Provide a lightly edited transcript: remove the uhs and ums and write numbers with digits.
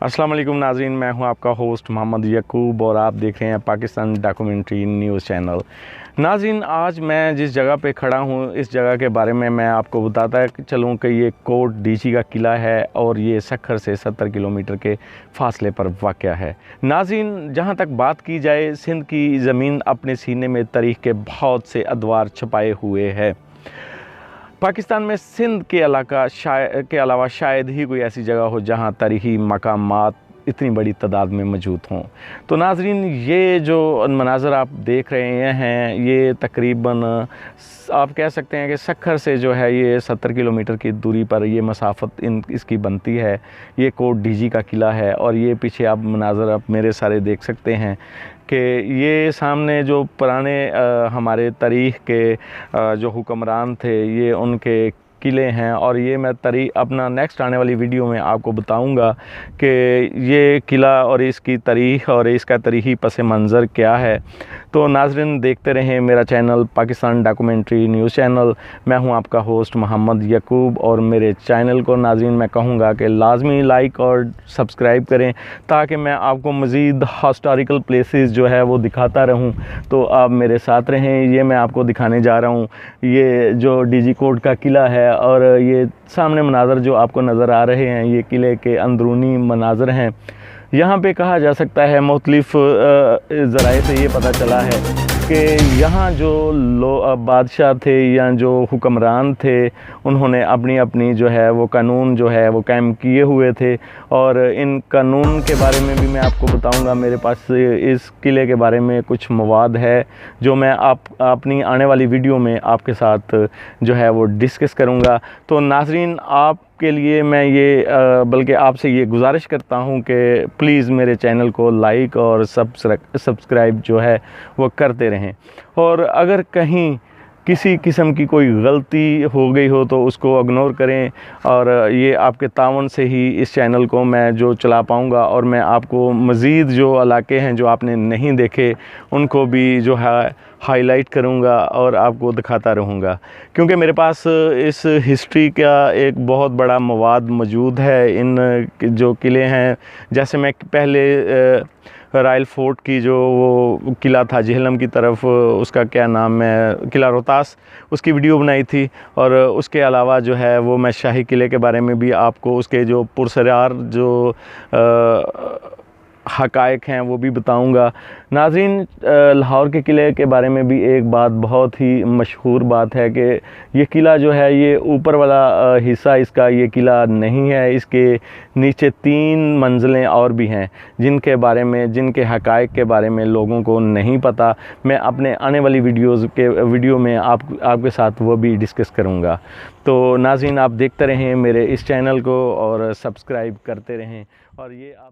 अस्सलाम वालेकुम नाज़रीन, मैं हूं आपका होस्ट मोहम्मद यकूब और आप देख रहे हैं पाकिस्तान डॉक्यूमेंट्री न्यूज़ चैनल। नाज़रीन, आज मैं जिस जगह पे खड़ा हूं इस जगह के बारे में मैं आपको बताता चलूं कि ये कोट डीसी का किला है और ये सक्खर से 70 किलोमीटर के फासले पर वाक़या है। नाज़रीन, जहां तक बात की जाए, सिंध की ज़मीन अपने सीने में तारीख़ के बहुत से अदवार छुपाए हुए है। पाकिस्तान में सिंध के अलावा शायद ही कोई ऐसी जगह हो जहां तारीख़ी मकामात इतनी बड़ी तादाद में मौजूद हों। तो नाज़रीन, ये जो मनाज़र आप देख रहे हैं ये तकरीबन आप कह सकते हैं कि सक्खर से जो है ये 70 किलोमीटर की दूरी पर ये मसाफ़त इसकी बनती है। ये कोट डीजी का किला है और ये पीछे आप मनाज़र आप मेरे सारे देख सकते हैं कि ये सामने जो पुराने हमारे तारीख़ के जो हुक्मरान थे ये उनके किले हैं और ये मैं अपना नेक्स्ट आने वाली वीडियो में आपको बताऊंगा कि ये किला और इसकी तारीख़ और इसका तारीख़ी पस मंज़र क्या है। तो नाज़रीन, देखते रहें मेरा channel Pakistan documentary news channel. मैं हूं आपका होस्ट मोहम्मद यकूब और मेरे चैनल को नाज़रीन मैं कहूँगा कि लाजमी लाइक और सब्सक्राइब करें ताकि मैं आपको मज़ीद हिस्टोरिकल प्लेसेस जो है वो दिखाता रहूं। तो आप मेरे साथ रहें। ये मैं आपको दिखाने जा रहा हूं ये जो डीजी कोट का किला है और ये सामने मनाज़र जो आपको नज़र आ रहे हैं ये किले के अंदरूनी मनाज़र हैं। यहाँ पे कहा जा सकता है मुख्तलिफ़ ज़राए से ये पता चला है कि यहाँ जो बादशाह थे या जो हुक्मरान थे उन्होंने अपनी अपनी जो है वो कानून जो है वो कायम किए हुए थे और इन कानून के बारे में भी मैं आपको बताऊंगा। मेरे पास इस किले के बारे में कुछ मवाद है जो मैं अपनी आने वाली वीडियो में आपके साथ जो है वो डिस्कस करूंगा। तो नाज़रीन, आपके लिए मैं ये बल्कि आपसे ये गुजारिश करता हूं कि प्लीज़ मेरे चैनल को लाइक और सब्सक्राइब जो है वो करते रहें और अगर कहीं किसी किस्म की कोई गलती हो गई हो तो उसको इग्नोर करें और ये आपके तावन से ही इस चैनल को मैं जो चला पाऊँगा और मैं आपको मज़ीद जो इलाके हैं जो आपने नहीं देखे उनको भी जो है हाईलाइट करूँगा और आपको दिखाता रहूँगा, क्योंकि मेरे पास इस हिस्ट्री का एक बहुत बड़ा मवाद मौजूद है। इन जो किले हैं, जैसे मैं पहले रॉयल फोर्ट की जो वो किला था जेहलम की तरफ, उसका क्या नाम है, किला रोहतास, उसकी वीडियो बनाई थी और उसके अलावा जो है वो मैं शाही किले के बारे में भी आपको उसके जो पुरसरार जो हक़ाइक़ हैं वो भी बताऊंगा। नाज़रीन, लाहौर के किले के बारे में भी एक बात बहुत ही मशहूर बात है कि ये किला जो है ये ऊपर वाला हिस्सा इसका ये किला नहीं है, इसके नीचे 3 मंजिलें और भी हैं जिनके जिनके हक़ाइक़ के बारे में लोगों को नहीं पता। मैं अपने आने वाली वीडियो में आपके साथ वो भी डिस्कस करूँगा। तो नाज़रीन, आप देखते रहें मेरे इस चैनल को और सब्सक्राइब करते रहें और ये आप